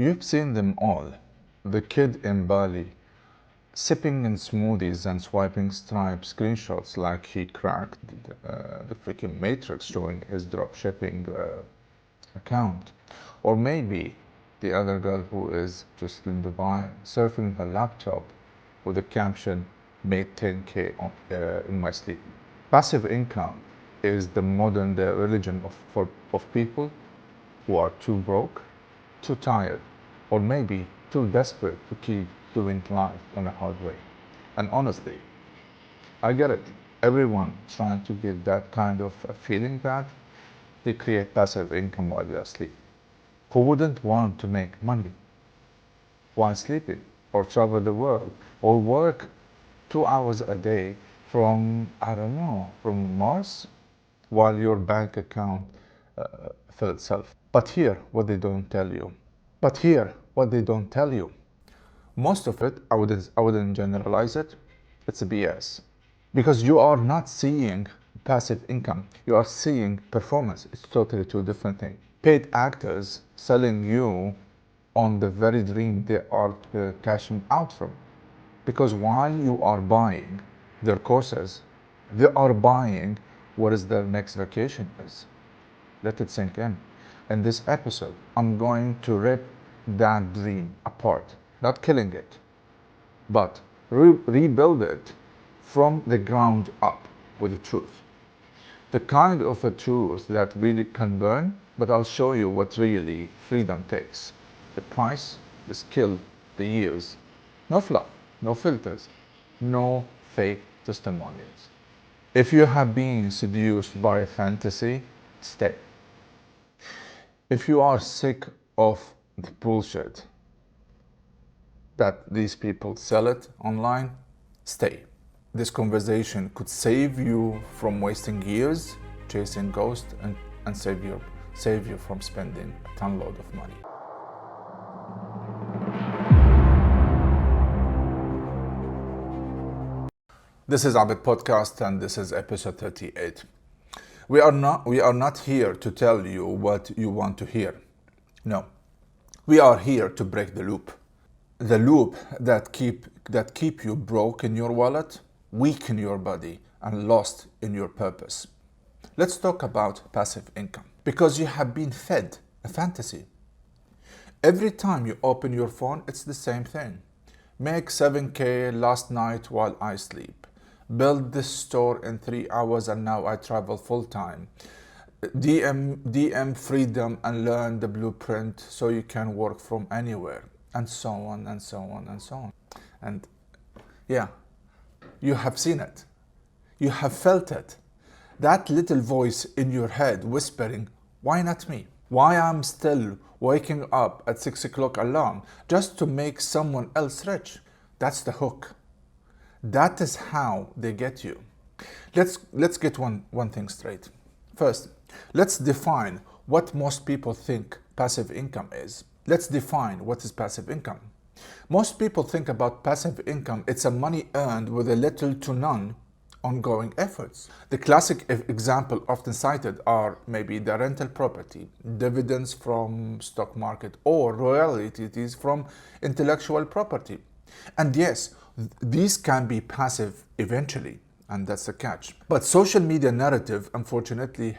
You've seen them all. The kid in Bali, sipping in smoothies and swiping Stripe screenshots like he cracked the freaking matrix showing his dropshipping account. Or maybe the other girl who is just in Dubai surfing her laptop with a caption, made 10K in my sleep. Passive income is the modern day religion of people who are too broke, too tired, or maybe too desperate to keep doing life on a hard way. And honestly, I get it. Everyone trying to get that kind of a feeling that they create passive income while they are asleep. Who wouldn't want to make money while sleeping, or travel the world, or work 2 hours a day from, I don't know, from Mars while your bank account fills itself? But here, what they don't tell you. But here, what they don't tell you. Most of it, I wouldn't generalize it. It's a BS. Because you are not seeing passive income, you are seeing performance. It's totally two different things. Paid actors selling you on the very dream they are cashing out from. Because while you are buying their courses, they are buying what is their next vacation is. Let it sink in. In this episode, I'm going to rip that dream apart. Not killing it, but rebuild it from the ground up with the truth. The kind of a truth that really can burn, but I'll show you what really freedom takes. The price, the skill, the years. No fluff, no filters, no fake testimonials. If you have been seduced by a fantasy, stay. If you are sick of the bullshit that these people sell it online, stay. This conversation could save you from wasting years chasing ghosts and save you from spending a ton load of money. This is Abid Podcast and this is episode 38. We are not here to tell you what you want to hear. No. We are here to break the loop. The loop that keep you broke in your wallet, weak in your body, and lost in your purpose. Let's talk about passive income. Because you have been fed a fantasy. Every time you open your phone, it's the same thing. Make 7K last night while I sleep. Build this store in 3 hours and now I travel full time. DM freedom and learn the blueprint so you can work from anywhere. And so on and so on and so on. And yeah, you have seen it. You have felt it. That little voice in your head whispering, why not me? Why I'm still waking up at 6 o'clock alarm just to make someone else rich? That's the hook. That is how they get you. Let's get one thing straight. First, let's define what most people think passive income is. Let's define what is passive income. Most people think about passive income, it's a money earned with a little to none ongoing efforts. The classic example often cited are maybe the rental property, dividends from stock market, or royalties from intellectual property. And yes, these can be passive eventually, and that's the catch. But social media narrative, unfortunately,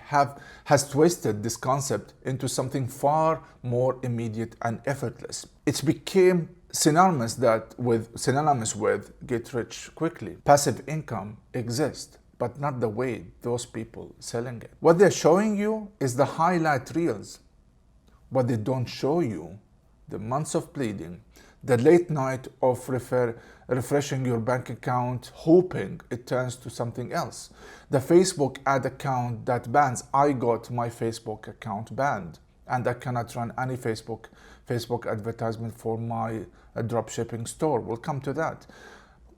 has twisted this concept into something far more immediate and effortless. It became synonymous with get rich quickly. Passive income exists, but not the way those people selling it. What they're showing you is the highlight reels. What they don't show you, the months of bleeding, the late night of refreshing your bank account, hoping it turns to something else. The Facebook ad account that bans. I got my Facebook account banned, and I cannot run any Facebook advertisement for my dropshipping store. We'll come to that.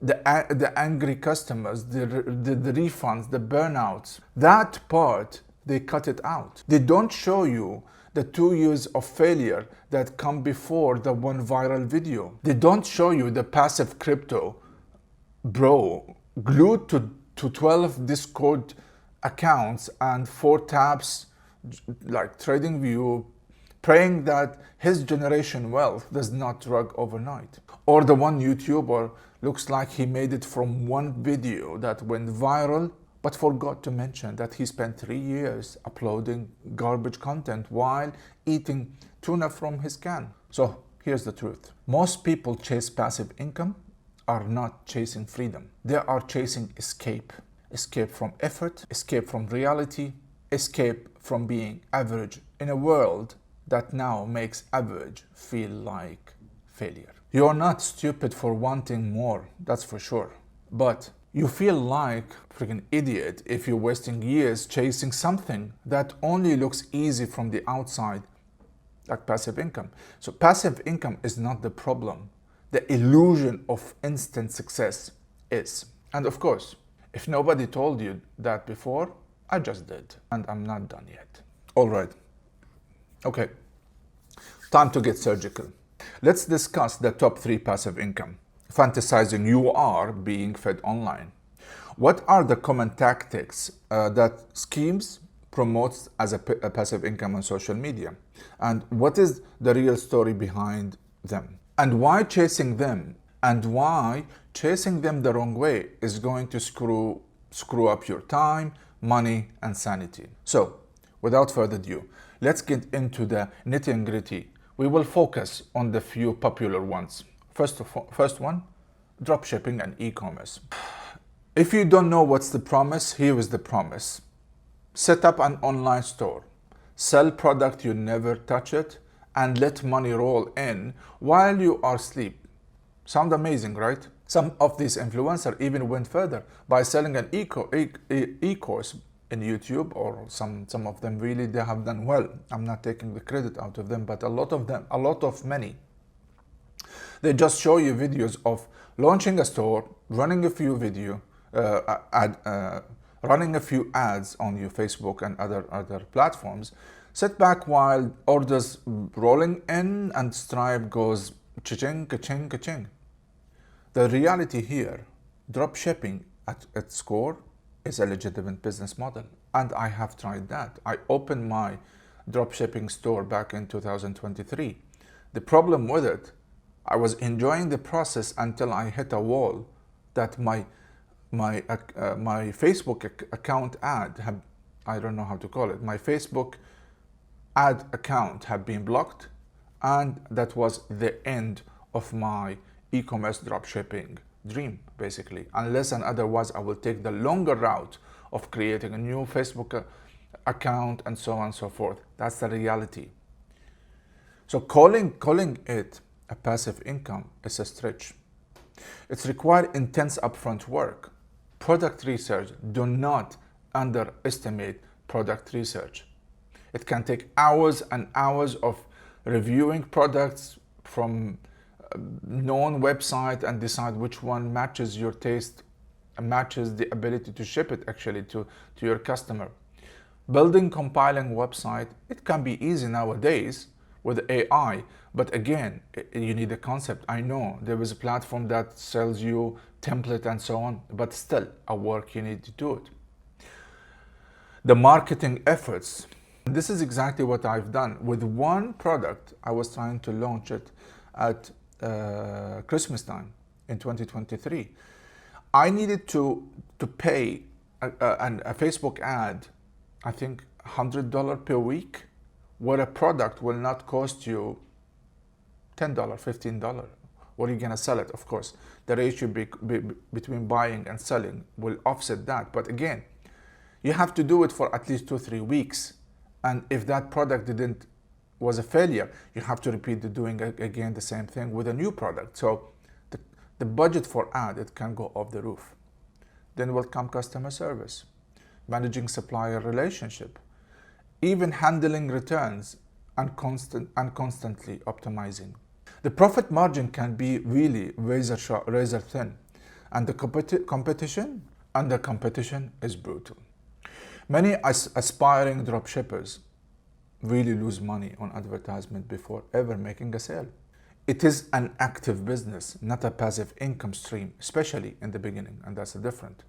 The angry customers, the refunds, the burnouts. That part, they cut it out. They don't show you the 2 years of failure that come before the one viral video. They don't show you the passive crypto bro glued to 12 Discord accounts and 4 tabs like TradingView, praying that his generation wealth does not drug overnight. Or the one YouTuber looks like he made it from one video that went viral, but forgot to mention that he spent 3 years uploading garbage content while eating tuna from his can. So here's the truth. Most people chase passive income are not chasing freedom. They are chasing escape. Escape from effort, escape from reality, escape from being average in a world that now makes average feel like failure. You're not stupid for wanting more, that's for sure. But you feel like a freaking idiot if you're wasting years chasing something that only looks easy from the outside, like passive income. So passive income is not the problem. The illusion of instant success is. And of course, if nobody told you that before, I just did. And I'm not done yet. All right. Okay. Time to get surgical. Let's discuss the top 3 passive income. Fantasizing you are being fed online. What are the common tactics that schemes promotes as a passive income on social media? And what is the real story behind them? And why chasing them the wrong way is going to screw up your time, money, and sanity. So, without further ado, let's get into the nitty-gritty. We will focus on the few popular ones. First one, dropshipping and e-commerce. If you don't know what's the promise, here is the promise. Set up an online store, sell product you never touch it, and let money roll in while you are asleep. Sound amazing, right? Some of these influencers even went further by selling an e-course in YouTube, or some of them really, they have done well. I'm not taking the credit out of them, but many, they just show you videos of launching a store, running a few running a few ads on your Facebook and other platforms. Sit back while orders rolling in and Stripe goes cha-ching, ka-ching, ka-ching. The reality here, dropshipping at its core is a legitimate business model. And I have tried that. I opened my dropshipping store back in 2023. The problem with it, I was enjoying the process until I hit a wall that my Facebook account ad I don't know how to call it, my Facebook ad account had been blocked, and that was the end of my e-commerce dropshipping dream, basically. Unless and otherwise, I will take the longer route of creating a new Facebook account and so on and so forth. That's the reality. So calling it a passive income is a stretch. It's required intense upfront work. Product research, do not underestimate product research. It can take hours and hours of reviewing products from known website and decide which one matches your taste and matches the ability to ship it actually to your customer. Building, compiling website, it can be easy nowadays with AI, but again, you need a concept. I know there is a platform that sells you template and so on, but still a work you need to do it. The marketing efforts. This is exactly what I've done. With one product, I was trying to launch it at Christmas time in 2023. I needed to pay a Facebook ad, I think $100 per week, where a product will not cost you $10, $15. What are you gonna sell it? Of course, the ratio between buying and selling will offset that. But again, you have to do it for at least 2-3 weeks. And if that product was a failure, you have to repeat doing again the same thing with a new product. So the budget for ad, it can go off the roof. Then will come customer service, managing supplier relationship, even handling returns and constantly optimizing. The profit margin can be really razor thin, and the competition is brutal. Many aspiring dropshippers really lose money on advertisement before ever making a sale. It is an active business, not a passive income stream, especially in the beginning, and that's different.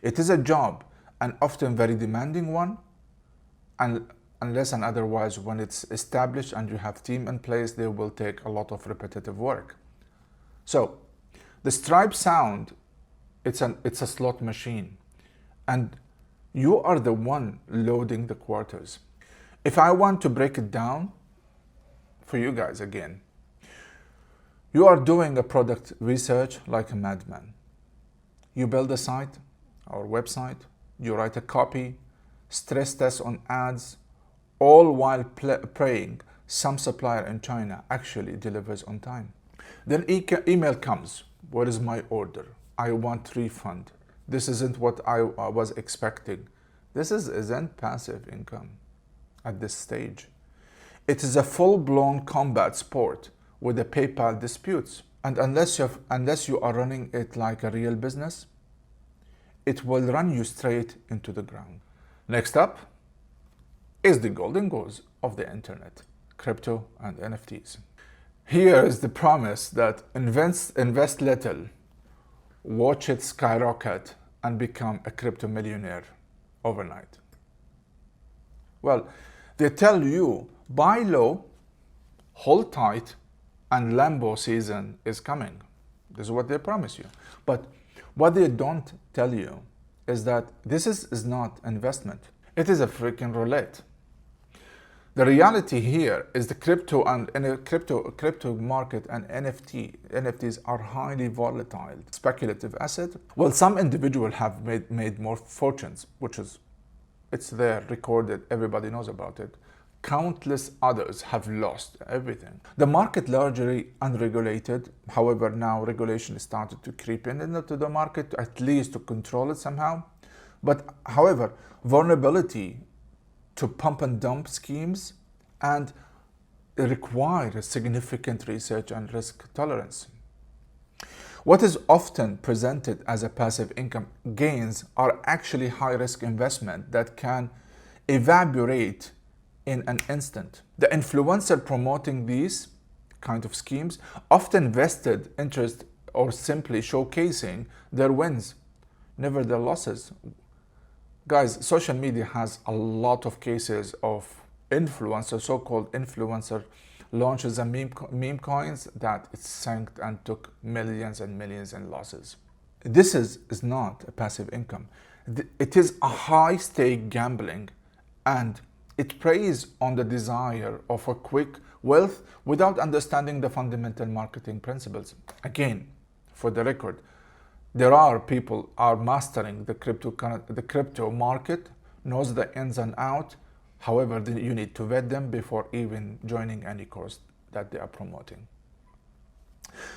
It is a job, and often very demanding one, and unless and otherwise when it's established and you have team in place, they will take a lot of repetitive work. So the Stripe sound, it's a slot machine, and you are the one loading the quarters. If I want to break it down for you guys again, you are doing a product research like a madman. You build a site or website, you write a copy, stress test on ads, all while praying some supplier in China actually delivers on time. Then email comes, where is my order? I want refund. This isn't what I was expecting. This isn't passive income at this stage. It is a full-blown combat sport with the PayPal disputes. And unless you are running it like a real business, it will run you straight into the ground. Next up is the golden goose of the internet, crypto and NFTs. Here is the promise that invest little, watch it skyrocket, and become a crypto millionaire overnight. Well, they tell you buy low, hold tight, and Lambo season is coming. This is what they promise you. But what they don't tell you is that this is not investment. It is a freaking roulette. The reality here is the crypto market and NFTs are highly volatile, speculative asset. Well, some individuals have made more fortunes, it's there, recorded, everybody knows about it. Countless others have lost everything. The market largely unregulated. However, now regulation started to creep into the market, at least to control it somehow. But however, vulnerability to pump and dump schemes and require a significant research and risk tolerance. What is often presented as a passive income gains are actually high-risk investment that can evaporate in an instant. The influencer promoting these kind of schemes often vested interest or simply showcasing their wins, never their losses. Guys, social media has a lot of cases of influencers, so-called influencer launches and meme coins that it sank and took millions and millions in losses. This is not a passive income. It is a high-stake gambling, and it preys on the desire of a quick wealth without understanding the fundamental marketing principles. Again, for the record, there are people are mastering the crypto market, knows the ins and outs. However, you need to vet them before even joining any course that they are promoting.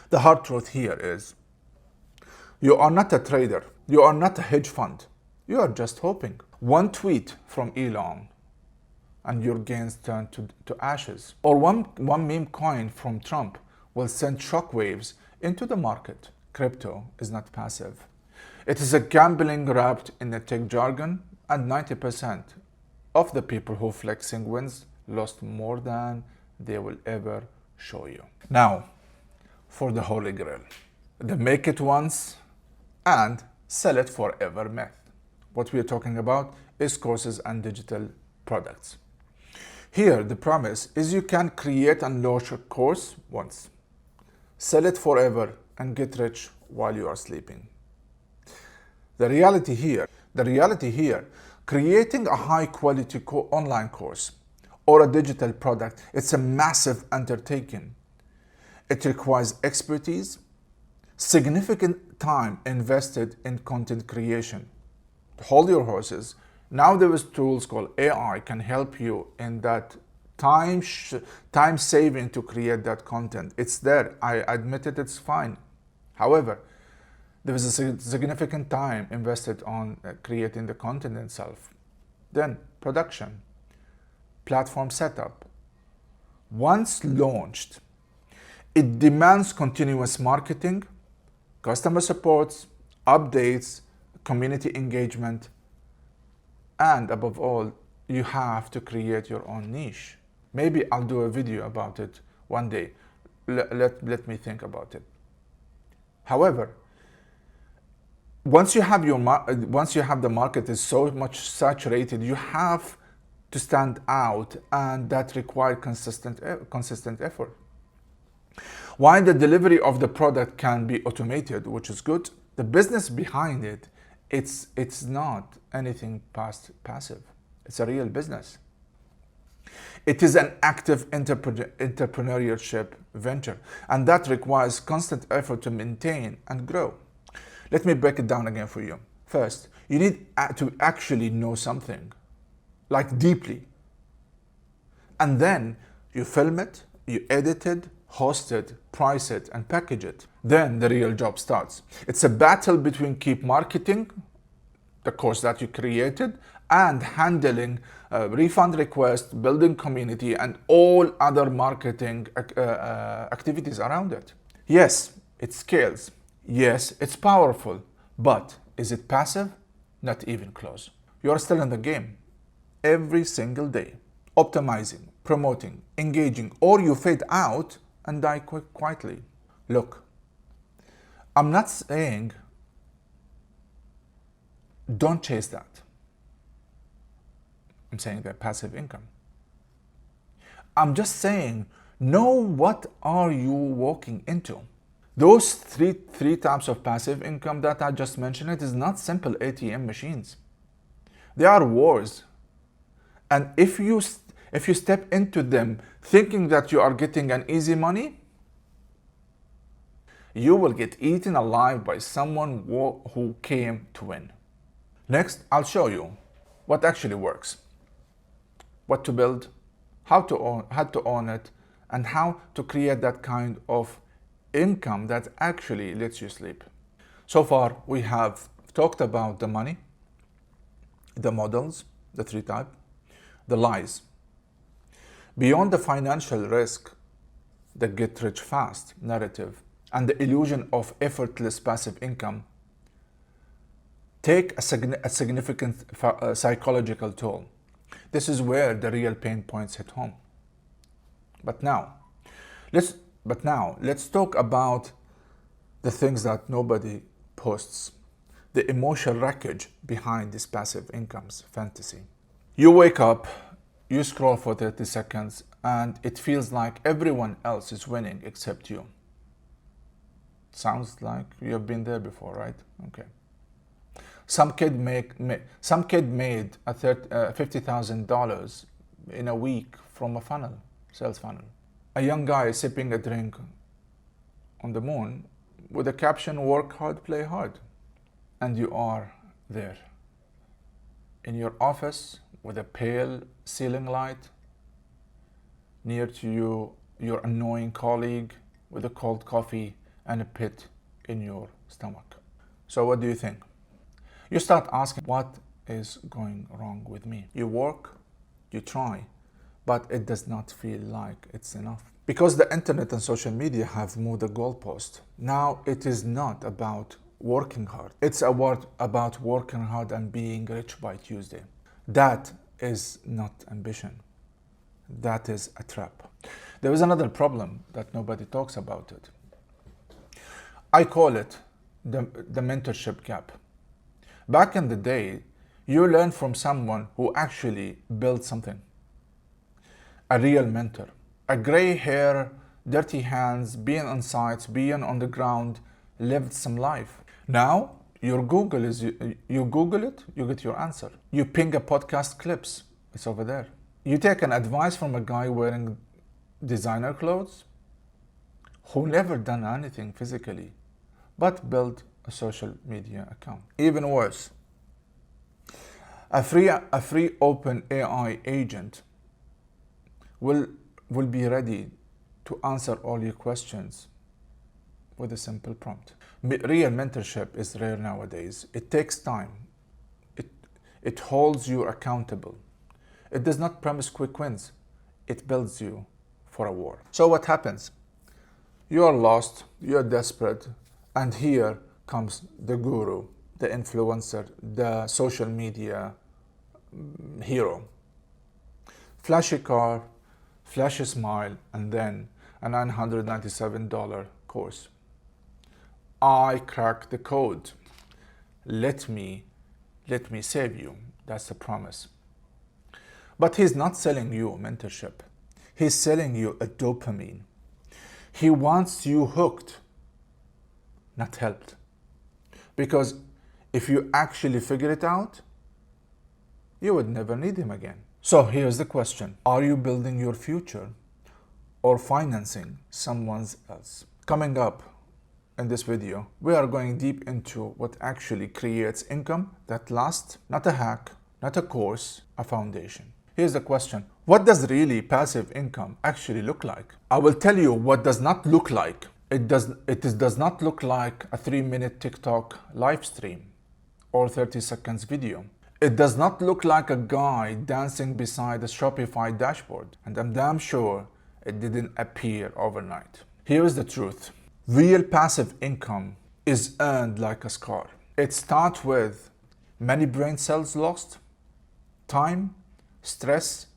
The hard truth here is, you are not a trader. You are not a hedge fund. You are just hoping. One tweet from Elon and your gains turn to ashes. Or one meme coin from Trump will send shockwaves into the market. Crypto is not passive. It is a gambling wrapped in the tech jargon, and 90% of the people who flexing wins lost more than they will ever show you. Now, for the holy grail, the make it once and sell it forever myth. What we are talking about is courses and digital products. Here, the promise is you can create and launch a course once, sell it forever, and get rich while you are sleeping. The reality here, creating a high-quality online course or a digital product, it's a massive undertaking. It requires expertise, significant time invested in content creation. Hold your horses. Now there is tools called AI can help you in that time saving to create that content. It's there. I admit it, it's fine. However, there is a significant time invested on creating the content itself. Then production, platform setup. Once launched, it demands continuous marketing, customer supports, updates, community engagement, and above all, you have to create your own niche. Maybe I'll do a video about it one day. Let me think about it. However, once you have the market is so much saturated, you have to stand out, and that require consistent effort. While the delivery of the product can be automated, which is good, the business behind it, it's not anything passive. It's a real business. It is an active entrepreneurship venture, and that requires constant effort to maintain and grow. Let me break it down again for you. First, you need to actually know something, like deeply. And then you film it, you edit it, host it, price it, and package it. Then the real job starts. It's a battle between keep marketing, the course that you created, and handling refund requests, building community, and all other marketing activities around it. Yes, it scales. Yes, it's powerful. But is it passive? Not even close. You're still in the game. Every single day, optimizing, promoting, engaging, or you fade out and die quietly. Look, I'm not saying don't chase that. I'm saying that passive income. I'm just saying, know what are you walking into. Those three types of passive income that I just mentioned, it is not simple ATM machines. They are wars. And if you step into them thinking that you are getting an easy money, you will get eaten alive by someone who came to win. Next, I'll show you what actually works, what to build, how to own it, and how to create that kind of income that actually lets you sleep. So far, we have talked about the money, the models, the three types, the lies. Beyond the financial risk, the get rich fast narrative, and the illusion of effortless passive income, take a significant psychological toll. This is where the real pain points hit home. But now, let's talk about the things that nobody posts, the emotional wreckage behind this passive income's fantasy. You wake up, you scroll for 30 seconds, and it feels like everyone else is winning except you. Sounds like you have been there before, right? Okay. Some kid made $50,000 in a week from a sales funnel. A young guy sipping a drink on the moon with a caption, "Work hard, play hard." And you are there in your office with a pale ceiling light, near to you, your annoying colleague with a cold coffee and a pit in your stomach. So what do you think? You start asking, what is going wrong with me? You work, you try, but it does not feel like it's enough. Because the internet and social media have moved the goalpost. Now it is not about working hard. It's about working hard and being rich by Tuesday. That is not ambition. That is a trap. There is another problem that nobody talks about it. I call it the mentorship gap. Back in the day, you learn from someone who actually built something. A real mentor. A gray hair, dirty hands, being on sites, being on the ground, lived some life. Now, you Google it, you get your answer. You ping a podcast clips, it's over there. You take an advice from a guy wearing designer clothes who never done anything physically, but built a social media account. Even worse, a free open AI agent will be ready to answer all your questions with a simple prompt. Real mentorship is rare nowadays. It takes time. It holds you accountable. It does not promise quick wins. It builds you for a war. So what happens? You are lost, you are desperate, and here comes the guru, the influencer, the social media hero. Flashy car, flashy smile, and then a $997 course. I cracked the code. Let me save you. That's the promise. But he's not selling you mentorship. He's selling you a dopamine. He wants you hooked, not helped. Because if you actually figure it out, you would never need him again. So here's the question. Are you building your future or financing someone else? Coming up in this video, we are going deep into what actually creates income that lasts, not a hack, not a course, a foundation. Here's the question. What does really passive income actually look like? I will tell you what does not look like. It does not look like a 3-minute TikTok live stream or 30 seconds video. It does not look like a guy dancing beside a Shopify dashboard. And I'm damn sure it didn't appear overnight. Here is the truth. Real passive income is earned like a scar. It starts with many brain cells lost, time, stress,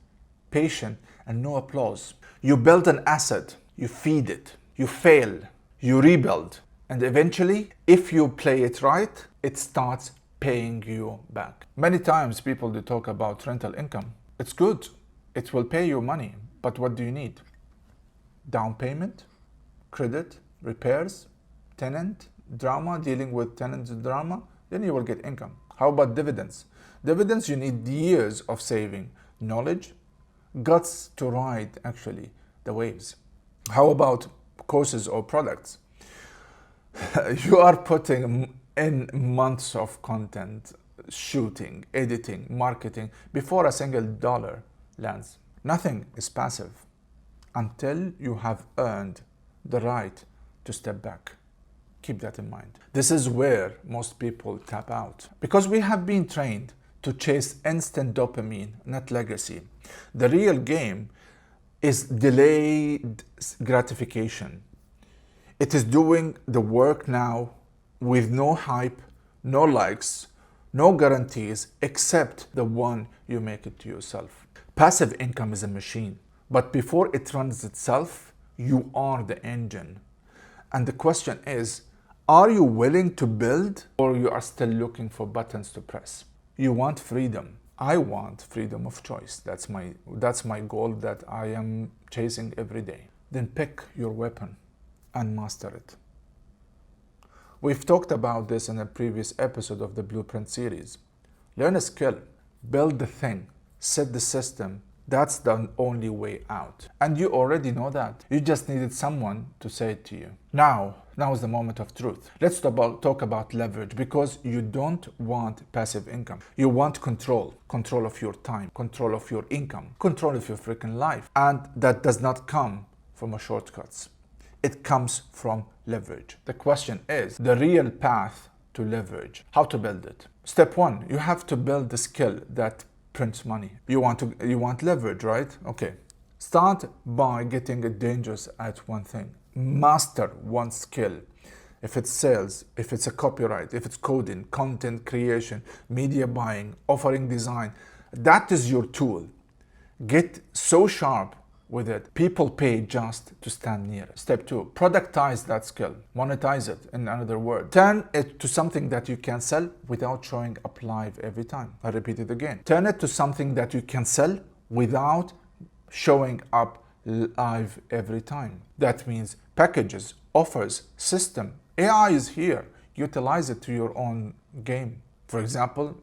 patience, and no applause. You build an asset, you feed it, you fail, you rebuild, and eventually, if you play it right, it starts paying you back. Many times people do talk about rental income. It's good, it will pay you money, but what do you need? Down payment, credit, repairs, tenant, drama, dealing with tenant drama, then you will get income. How about dividends? Dividends, you need years of saving, knowledge, guts to ride actually the waves. How about courses or products? You are putting in months of content, shooting, editing, marketing before a single dollar lands. Nothing is passive until you have earned the right to step back. Keep that in mind. This is where most people tap out because we have been trained to chase instant dopamine, not legacy. The real game is delayed gratification. It is doing the work now with no hype, no likes, no guarantees except the one you make it to yourself. Passive income is a machine, but before it runs itself, you are the engine. And the question is, are you willing to build or you are still looking for buttons to press? You want freedom. I want freedom of choice. That's my goal that I am chasing every day. Then pick your weapon and master it. We've talked about this in a previous episode of the Blueprint series. Learn a skill, build the thing, set the system. That's the only way out. And you already know that. You just needed someone to say it to you. Now is the moment of truth. Let's talk about leverage because you don't want passive income. You want control. Control of your time, control of your income, control of your freaking life. And that does not come from a shortcuts. It comes from leverage. The question is the real path to leverage. How to build it? Step 1, you have to build the skill that prints money. You want leverage, right? Okay. Start by getting dangerous at one thing. Master one skill. If it's sales, if it's a copyright, if it's coding, content creation, media buying, offering design, that is your tool. Get so sharp with it, people pay just to stand near it. Step 2, productize that skill. Monetize it, in another word. Turn it to something that you can sell without showing up live every time. I repeat it again. Turn it to something that you can sell without showing up live every time. That means packages, offers, system. AI is here. Utilize it to your own game. For example,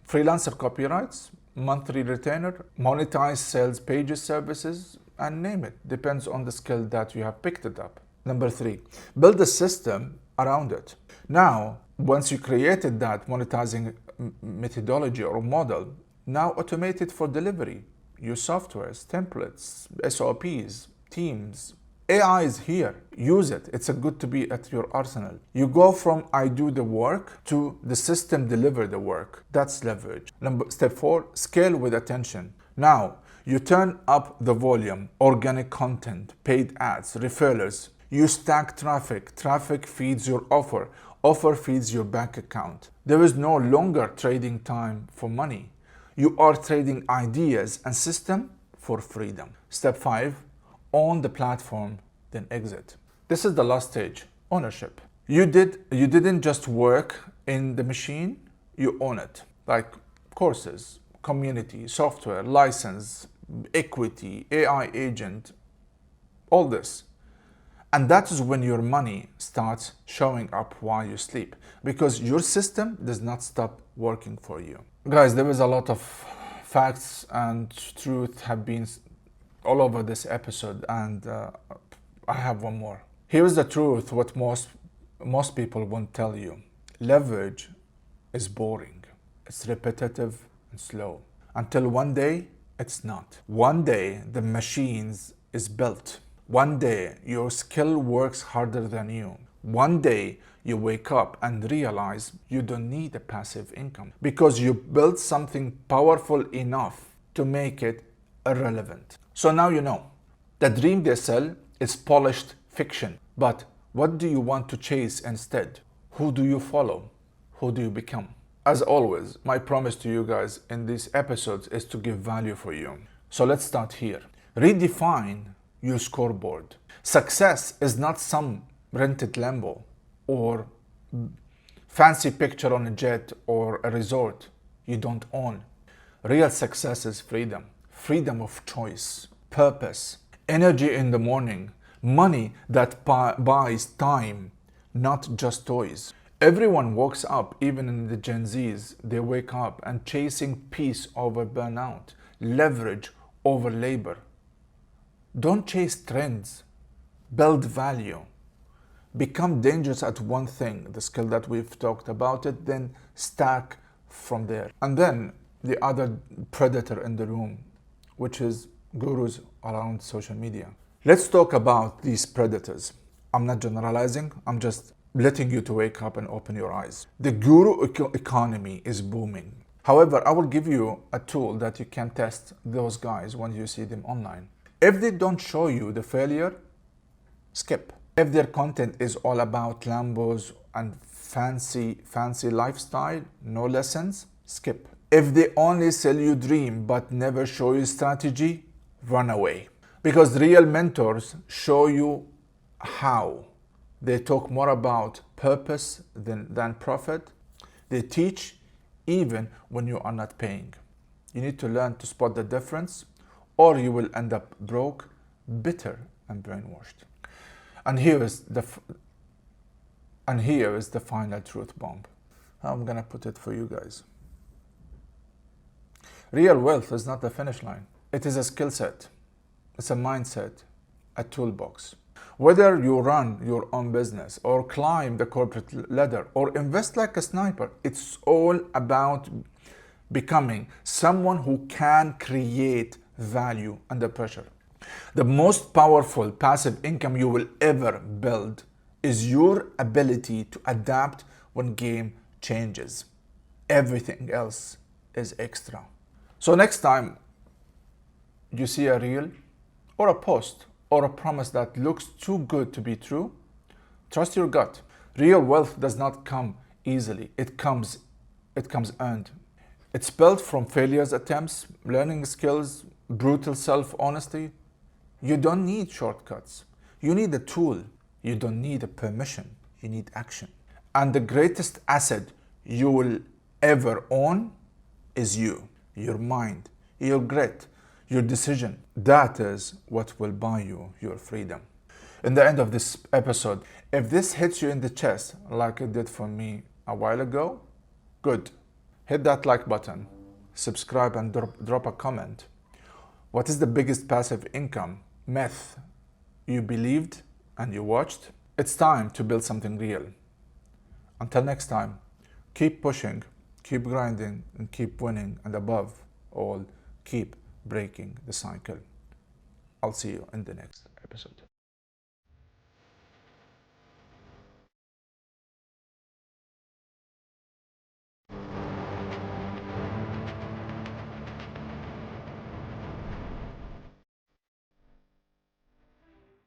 freelancer copyrights, monthly retainer, monetize sales pages, services, and name it. Depends on the skill that you have picked it up. Number 3, build a system around it. Now, once you created that monetizing methodology or model, now automate it for delivery. Use softwares, templates, SOPs, teams. AI is here. Use it. It's a good to be at your arsenal. You go from I do the work to the system deliver the work. That's leverage. Step 4, scale with attention. Now, you turn up the volume, organic content, paid ads, referrals. You stack traffic. Traffic feeds your offer. Offer feeds your bank account. There is no longer trading time for money. You are trading ideas and system for freedom. Step 5, own the platform, then exit. This is the last stage, ownership. You didn't just work in the machine, you own it. Like courses, community, software, license, equity, AI agent, all this. And that is when your money starts showing up while you sleep, because your system does not stop working for you. Guys, there is a lot of facts and truth have been all over this episode, and I have one more. Here is the truth, what most people won't tell you. Leverage is boring. It's repetitive and slow. Until one day, it's not. One day, the machines is built. One day, your skill works harder than you. One day, you wake up and realize you don't need a passive income because you built something powerful enough to make it irrelevant. So now you know. The dream they sell is polished fiction. But what do you want to chase instead? Who do you follow? Who do you become? As always, my promise to you guys in these episodes is to give value for you. So let's start here. Redefine your scoreboard. Success is not some rented Lambo or fancy picture on a jet or a resort you don't own. Real success is freedom. Freedom of choice, purpose, energy in the morning, money that buys time, not just toys. Everyone wakes up, even in the Gen Zs, they wake up and chasing peace over burnout, leverage over labor. Don't chase trends, build value. Become dangerous at one thing, the skill that we've talked about it, then stack from there. And then the other predator in the room, which is gurus around social media. Let's talk about these predators. I'm not generalizing, I'm just letting you to wake up and open your eyes. The guru economy is booming. However, I will give you a tool that you can test those guys when you see them online. If they don't show you the failure, skip. If their content is all about Lambos and fancy lifestyle, no lessons, skip. If they only sell you dream but never show you strategy, run away. Because real mentors show you how. They talk more about purpose than profit. They teach even when you are not paying. You need to learn to spot the difference, or you will end up broke, bitter, and brainwashed. And here is the final truth bomb. I'm gonna put it for you guys. Real wealth is not a finish line. It is a skill set. It's a mindset, a toolbox. Whether you run your own business or climb the corporate ladder or invest like a sniper, it's all about becoming someone who can create value under pressure. The most powerful passive income you will ever build is your ability to adapt when game changes. Everything else is extra. So next time you see a reel or a post or a promise that looks too good to be true, trust your gut. Real wealth does not come easily. It comes earned. It's built from failures, attempts, learning skills, brutal self-honesty. You don't need shortcuts. You need a tool. You don't need a permission. You need action. And the greatest asset you will ever own is you, your mind, your grit, your decision. That is what will buy you your freedom. In the end of this episode, if this hits you in the chest like it did for me a while ago, good. Hit that like button, subscribe, and drop a comment. What is the biggest passive income myth you believed and you watched? It's time to build something real. Until next time, keep pushing, keep grinding, and keep winning, and above all, keep breaking the cycle. I'll see you in the next episode.